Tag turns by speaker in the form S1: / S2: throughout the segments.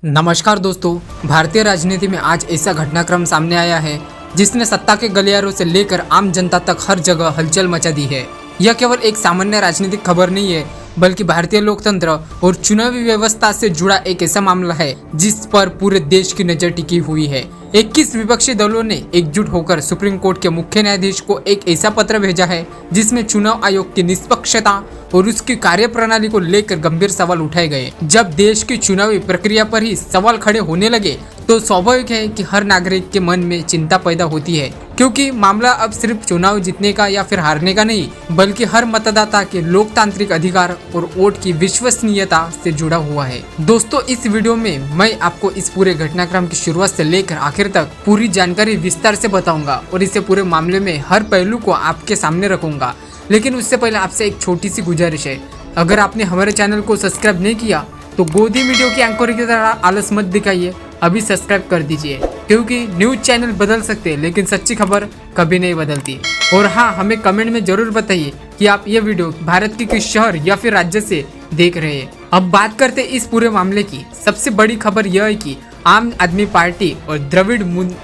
S1: नमस्कार दोस्तों। भारतीय राजनीति में आज ऐसा घटनाक्रम सामने आया है जिसने सत्ता के गलियारों से लेकर आम जनता तक हर जगह हलचल मचा दी है। यह केवल एक सामान्य राजनीतिक खबर नहीं है, बल्कि भारतीय लोकतंत्र और चुनावी व्यवस्था से जुड़ा एक ऐसा मामला है जिस पर पूरे देश की नजर टिकी हुई है। 21 विपक्षी दलों ने एकजुट होकर सुप्रीम कोर्ट के मुख्य न्यायाधीश को एक ऐसा पत्र भेजा है जिसमें चुनाव आयोग की निष्पक्षता और उसकी कार्यप्रणाली को लेकर गंभीर सवाल उठाए गए। जब देश की चुनावी प्रक्रिया पर ही सवाल खड़े होने लगे तो स्वाभाविक है कि हर नागरिक के मन में चिंता पैदा होती है, क्योंकि मामला अब सिर्फ चुनाव जीतने का या फिर हारने का नहीं, बल्कि हर मतदाता के लोकतांत्रिक अधिकार और वोट की विश्वसनीयता से जुड़ा हुआ है। दोस्तों, इस वीडियो में मैं आपको इस पूरे घटनाक्रम की शुरुआत से लेकर आखिर तक पूरी जानकारी विस्तार से बताऊंगा और इसे पूरे मामले में हर पहलू को आपके सामने रखूंगा। लेकिन उससे पहले आपसे एक छोटी सी गुजारिश है, अगर आपने हमारे चैनल को सब्सक्राइब नहीं किया तो गोदी मीडिया की एंकर की तरह आलस मत दिखाइए, अभी सब्सक्राइब कर दीजिए, क्योंकि न्यूज चैनल बदल सकते हैं लेकिन सच्ची खबर कभी नहीं बदलती। और हाँ, हमें कमेंट में जरूर बताइए कि आप ये वीडियो भारत के किस शहर या फिर राज्य से देख रहे हैं। अब बात करते हैं इस पूरे मामले की। सबसे बड़ी खबर यह है कि आम आदमी पार्टी और द्रविड़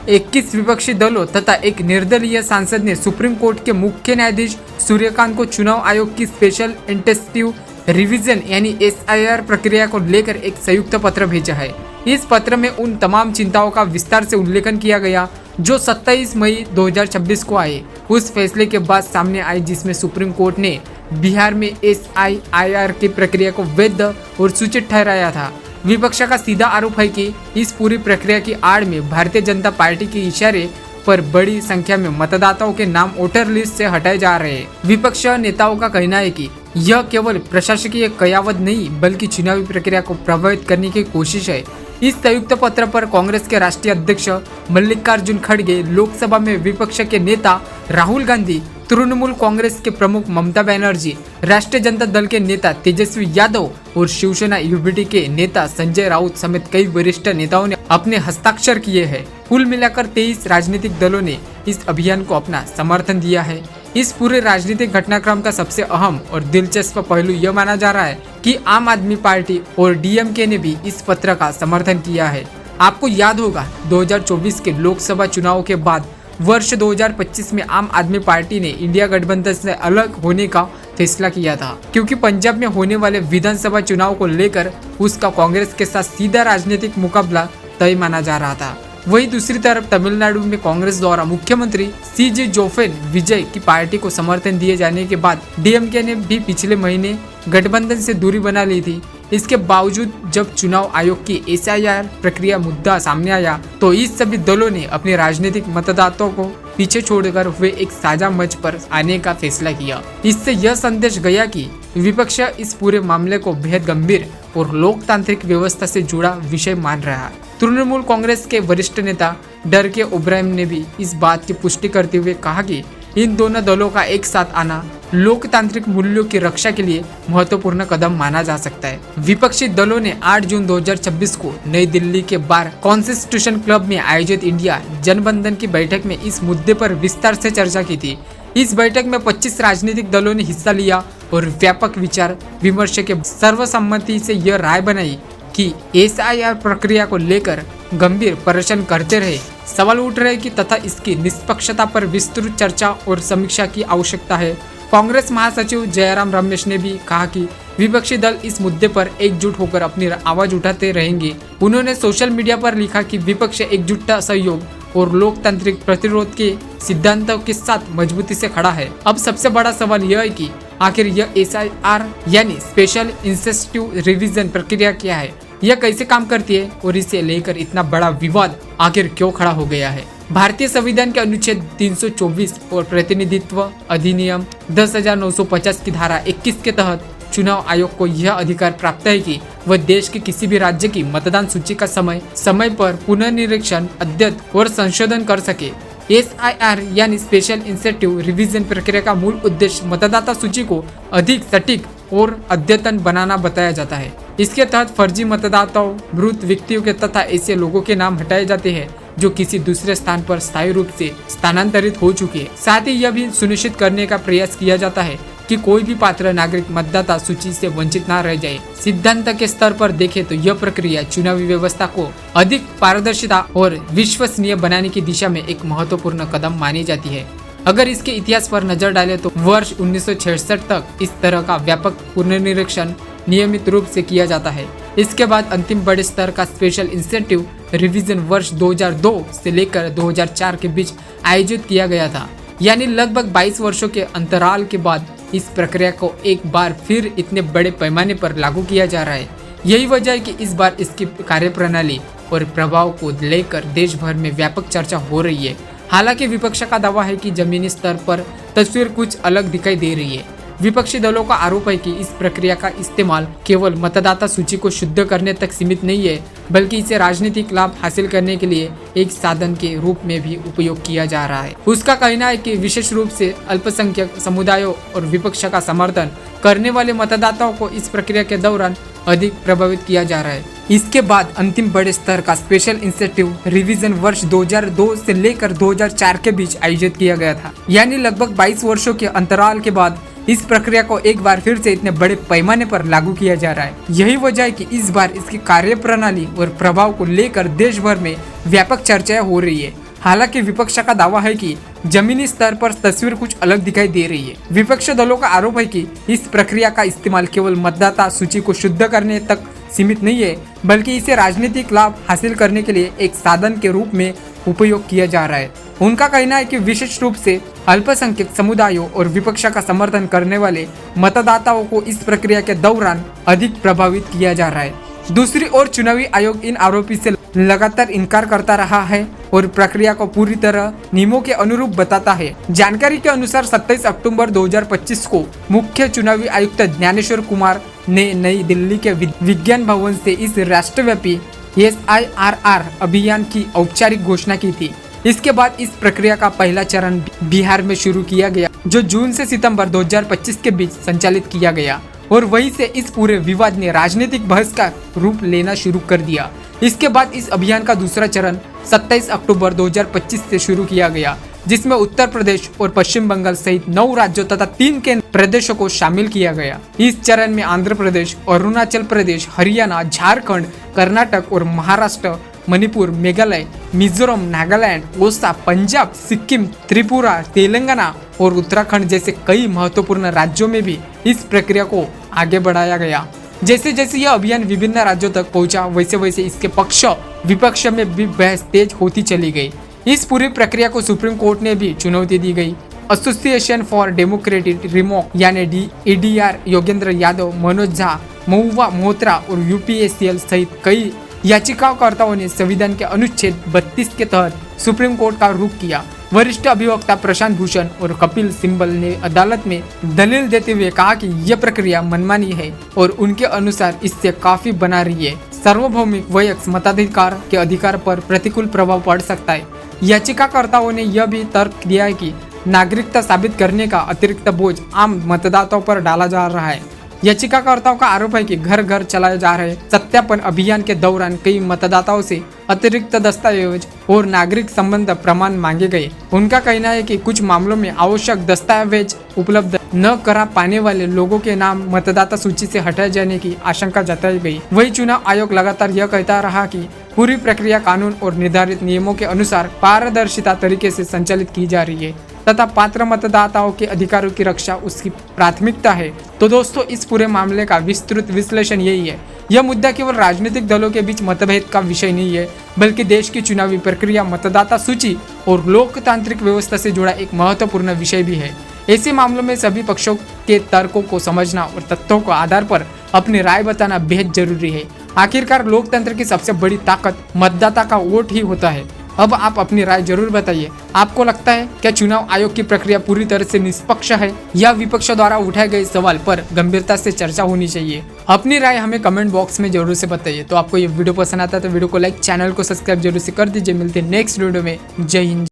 S1: 21 विपक्षी दलों तथा एक निर्दलीय सांसद ने सुप्रीम कोर्ट के मुख्य न्यायाधीश सूर्यकांत को चुनाव आयोग की स्पेशल इंटेंसिव रिवीजन यानी SIR प्रक्रिया को लेकर एक संयुक्त पत्र भेजा है। इस पत्र में उन तमाम चिंताओं का विस्तार से उल्लेखन किया गया जो 27 मई 2026 को आए, उस फैसले के बाद सामने आई जिसमें सुप्रीम कोर्ट ने बिहार में SIR की प्रक्रिया को वैध और सूचित ठहराया था। विपक्ष का सीधा आरोप है कि इस पूरी प्रक्रिया की आड़ में भारतीय जनता पार्टी के इशारे पर बड़ी संख्या में मतदाताओं के नाम वोटर लिस्ट से हटाए जा रहे हैं। विपक्ष नेताओं का कहना है कि यह केवल प्रशासकीय कयावत नहीं बल्कि चुनावी प्रक्रिया को प्रभावित करने की कोशिश है। इस संयुक्त पत्र पर कांग्रेस के राष्ट्रीय अध्यक्ष मल्लिकार्जुन खड़गे, लोकसभा में विपक्ष के नेता राहुल गांधी, तृणमूल कांग्रेस के प्रमुख ममता बनर्जी, राष्ट्रीय जनता दल के नेता तेजस्वी यादव और शिवसेना UBT के नेता संजय राउत समेत कई वरिष्ठ नेताओं ने अपने हस्ताक्षर किए हैं। कुल मिलाकर 23 राजनीतिक दलों ने इस अभियान को अपना समर्थन दिया है। इस पूरे राजनीतिक घटनाक्रम का सबसे अहम और दिलचस्प पहलू यह माना जा रहा है कि आम आदमी पार्टी और DMK ने भी इस पत्र का समर्थन किया है। आपको याद होगा 2024 के लोकसभा चुनाव के बाद वर्ष 2025 में आम आदमी पार्टी ने इंडिया गठबंधन से अलग होने का फैसला किया था, क्योंकि पंजाब में होने वाले विधानसभा चुनाव को लेकर उसका कांग्रेस के साथ सीधा राजनीतिक मुकाबला तय माना जा रहा था। वहीं दूसरी तरफ तमिलनाडु में कांग्रेस द्वारा मुख्यमंत्री CJ जोसेफ विजय की पार्टी को समर्थन दिए जाने के बाद DMK ने भी पिछले महीने गठबंधन से दूरी बना ली थी। इसके बावजूद जब चुनाव आयोग की SIR प्रक्रिया मुद्दा सामने आया तो इस सभी दलों ने अपने राजनीतिक मतदाताओं को पीछे छोड़कर हुए एक साझा मंच पर आने का फैसला किया। इससे यह संदेश गया कि विपक्ष इस पूरे मामले को बेहद गंभीर और लोकतांत्रिक व्यवस्था से जुड़ा विषय मान रहा है। तृणमूल कांग्रेस के वरिष्ठ नेता डरके ओब्रायन ने भी इस बात की पुष्टि करते हुए कहा कि इन दोनों दलों का एक साथ आना लोकतांत्रिक मूल्यों की रक्षा के लिए महत्वपूर्ण कदम माना जा सकता है। विपक्षी दलों ने 8 जून 2026 को नई दिल्ली के बार कॉन्स्टिट्यूशन क्लब में आयोजित इंडिया जनबंधन की बैठक में इस मुद्दे पर विस्तार से चर्चा की थी। इस बैठक में 25 राजनीतिक दलों ने हिस्सा लिया और व्यापक विचार विमर्श के सर्वसम्मति से यह राय बनाई कि SIR प्रक्रिया को लेकर गंभीर प्रदर्शन करते रहे सवाल उठ रहे कि तथा इसकी निष्पक्षता पर विस्तृत चर्चा और समीक्षा की आवश्यकता है। कांग्रेस महासचिव जयराम रमेश ने भी कहा कि विपक्षी दल इस मुद्दे पर एकजुट होकर अपनी आवाज उठाते रहेंगे। उन्होंने सोशल मीडिया पर लिखा कि विपक्ष एकजुटता, सहयोग और लोकतांत्रिक प्रतिरोध के सिद्धांतों के साथ मजबूती से खड़ा है। अब सबसे बड़ा सवाल यह है कि आखिर यह SIR यानी स्पेशल इंटेंसिव रिवीजन प्रक्रिया क्या है, यह कैसे काम करती है और इसे लेकर इतना बड़ा विवाद आखिर क्यों खड़ा हो गया है। भारतीय संविधान के अनुच्छेद 324 और प्रतिनिधित्व अधिनियम 10,950 की धारा 21 के तहत चुनाव आयोग को यह अधिकार प्राप्त है कि वह देश के किसी भी राज्य की मतदान सूची का समय पर पुनर्निरीक्षण, अद्यतन और संशोधन कर सके। SIR यानी स्पेशल इंटेंसिव रिवीजन प्रक्रिया का मूल उद्देश्य मतदाता सूची को अधिक सटीक और अद्यतन बनाना बताया जाता है। इसके तहत फर्जी मतदाताओं, मृत व्यक्तियों के तथा ऐसे लोगों के नाम हटाए जाते हैं जो किसी दूसरे स्थान पर स्थायी रूप से स्थानांतरित हो चुके हैं। साथ ही यह भी सुनिश्चित करने का प्रयास किया जाता है कि कोई भी पात्र नागरिक मतदाता सूची से वंचित न रह जाए। सिद्धांत के स्तर पर देखें तो यह प्रक्रिया चुनावी व्यवस्था को अधिक पारदर्शिता और विश्वसनीय बनाने की दिशा में एक महत्वपूर्ण कदम मानी जाती है। अगर इसके इतिहास पर नजर डालें तो वर्ष 1966 तक इस तरह का व्यापक पुनर्निरीक्षण नियमित रूप से किया जाता है। इसके बाद अंतिम बड़े स्तर का स्पेशल इंसेंटिव रिवीजन वर्ष 2002 से लेकर 2004 के बीच आयोजित किया गया था। यानी लगभग 22 वर्षों के अंतराल के बाद इस प्रक्रिया को एक बार फिर इतने बड़े पैमाने पर लागू किया जा रहा है। यही वजह है कि इस बार इसकी कार्यप्रणाली और प्रभाव को लेकर देश भर में व्यापक चर्चा हो रही है। हालांकि विपक्ष का दावा है कि जमीनी स्तर पर तस्वीर कुछ अलग दिखाई दे रही है। विपक्षी दलों का आरोप है कि इस प्रक्रिया का इस्तेमाल केवल मतदाता सूची को शुद्ध करने तक सीमित नहीं है, बल्कि इसे राजनीतिक लाभ हासिल करने के लिए एक साधन के रूप में भी उपयोग किया जा रहा है। उसका कहना है कि विशेष रूप से अल्पसंख्यक समुदायों और विपक्ष का समर्थन करने वाले मतदाताओं को इस प्रक्रिया के दौरान अधिक प्रभावित किया जा रहा है। इसके बाद अंतिम बड़े स्तर का स्पेशल इंसेंटिव रिवीजन वर्ष 2002 से लेकर 2004 के बीच आयोजित किया गया था। यानी लगभग 22 वर्षों के अंतराल के बाद इस प्रक्रिया को एक बार फिर से इतने बड़े पैमाने पर लागू किया जा रहा है। यही वजह है कि इस बार इसकी कार्यप्रणाली और प्रभाव को लेकर देश भर में व्यापक चर्चाएं हो रही है। हालांकि विपक्ष का दावा है कि जमीनी स्तर पर तस्वीर कुछ अलग दिखाई दे रही है। विपक्ष दलों का आरोप है कि इस प्रक्रिया का इस्तेमाल केवल मतदाता सूची को शुद्ध करने तक सीमित नहीं है, बल्कि इसे राजनीतिक लाभ हासिल करने के लिए एक साधन के रूप में उपयोग किया जा रहा है। उनका कहना है कि विशेष रूप से अल्पसंख्यक समुदायों और विपक्ष का समर्थन करने वाले मतदाताओं को इस प्रक्रिया के दौरान अधिक प्रभावित किया जा रहा है। दूसरी ओर चुनावी आयोग इन आरोपी से लगातार इनकार करता रहा है और प्रक्रिया को पूरी तरह नियमों के अनुरूप बताता है। जानकारी के अनुसार 27 अक्टूबर 2025 को मुख्य चुनावी आयुक्त ज्ञानेश्वर कुमार ने नई दिल्ली के विज्ञान भवन से इस राष्ट्रव्यापी SIRR अभियान की औपचारिक घोषणा की थी। इसके बाद इस प्रक्रिया का पहला चरण बिहार में शुरू किया गया, जो जून से सितंबर 2025 के बीच संचालित किया गया और वहीं से इस पूरे विवाद ने राजनीतिक बहस का रूप लेना शुरू कर दिया। इसके बाद इस अभियान का दूसरा चरण 27 अक्टूबर 2025 से शुरू किया गया, जिसमें उत्तर प्रदेश और पश्चिम बंगाल सहित 9 राज्यों तथा 3 केंद्र प्रदेशों को शामिल किया गया। इस चरण में आंध्र प्रदेश, अरुणाचल प्रदेश, हरियाणा, झारखंड, कर्नाटक और महाराष्ट्र, मणिपुर, मेघालय, मिजोरम, नागालैंड, ओडिशा, पंजाब, सिक्किम, त्रिपुरा, तेलंगाना और उत्तराखंड जैसे कई महत्वपूर्ण राज्यों में भी इस प्रक्रिया को आगे बढ़ाया गया। जैसे जैसे यह अभियान विभिन्न राज्यों तक पहुंचा, वैसे वैसे इसके पक्ष विपक्ष में भी बहस तेज होती चली गई। इस पूरी प्रक्रिया को सुप्रीम कोर्ट ने भी चुनौती दी गई। एसोसिएशन फॉर डेमोक्रेटिक रिमॉक यानी ADR, योगेंद्र यादव, मनोज झा, महुआ मोहत्रा और UPSCL सहित कई याचिकाकर्ताओं ने संविधान के अनुच्छेद 32 के तहत सुप्रीम कोर्ट का रुख किया। वरिष्ठ अभिवक्ता प्रशांत भूषण और कपिल सिब्बल ने अदालत में दलील देते हुए कहा कि यह प्रक्रिया मनमानी है और उनके अनुसार इससे काफी बना रही है सार्वभौमिक वैयक्तिक मताधिकार के अधिकार पर प्रतिकूल प्रभाव पड़ सकता है। याचिकाकर्ताओं ने यह भी तर्क दिया है कि नागरिकता साबित करने का अतिरिक्त बोझ आम मतदाताओं पर डाला जा रहा है। याचिकाकर्ताओं का आरोप है कि घर घर चलाए जा रहे सत्यापन अभियान के दौरान कई मतदाताओं से अतिरिक्त दस्तावेज और नागरिक संबंध प्रमाण मांगे गए। उनका कहना है कि कुछ मामलों में आवश्यक दस्तावेज उपलब्ध न करा पाने वाले लोगों के नाम मतदाता सूची से हटाए जाने की आशंका जताई गई। वही चुनाव आयोग लगातार यह कहता रहा कि पूरी प्रक्रिया कानून और निर्धारित नियमों के अनुसार पारदर्शिता तरीके से संचालित की जा रही है तथा पात्र मतदाताओं के अधिकारों की रक्षा उसकी प्राथमिकता है। तो दोस्तों, इस पूरे मामले का विस्तृत विश्लेषण यही है। यह मुद्दा केवल राजनीतिक दलों के बीच मतभेद का विषय नहीं है, बल्कि देश की चुनावी प्रक्रिया, मतदाता सूची और लोकतांत्रिक व्यवस्था से जुड़ा एक महत्वपूर्ण विषय भी है। ऐसे मामलों में सभी पक्षों के तर्कों को समझना और तथ्यों के आधार पर अपनी राय बताना बेहद जरूरी है। आखिरकार लोकतंत्र की सबसे बड़ी ताकत मतदाता का वोट ही होता है। अब आप अपनी राय जरूर बताइए। आपको लगता है क्या चुनाव आयोग की प्रक्रिया पूरी तरह से निष्पक्ष है या विपक्ष द्वारा उठाए गए सवाल पर गंभीरता से चर्चा होनी चाहिए? अपनी राय हमें कमेंट बॉक्स में जरूर से बताइए। तो आपको ये वीडियो पसंद आता है तो वीडियो को लाइक, चैनल को सब्सक्राइब जरूर से कर दीजिए। मिलते हैं नेक्स्ट वीडियो में। जय हिंद।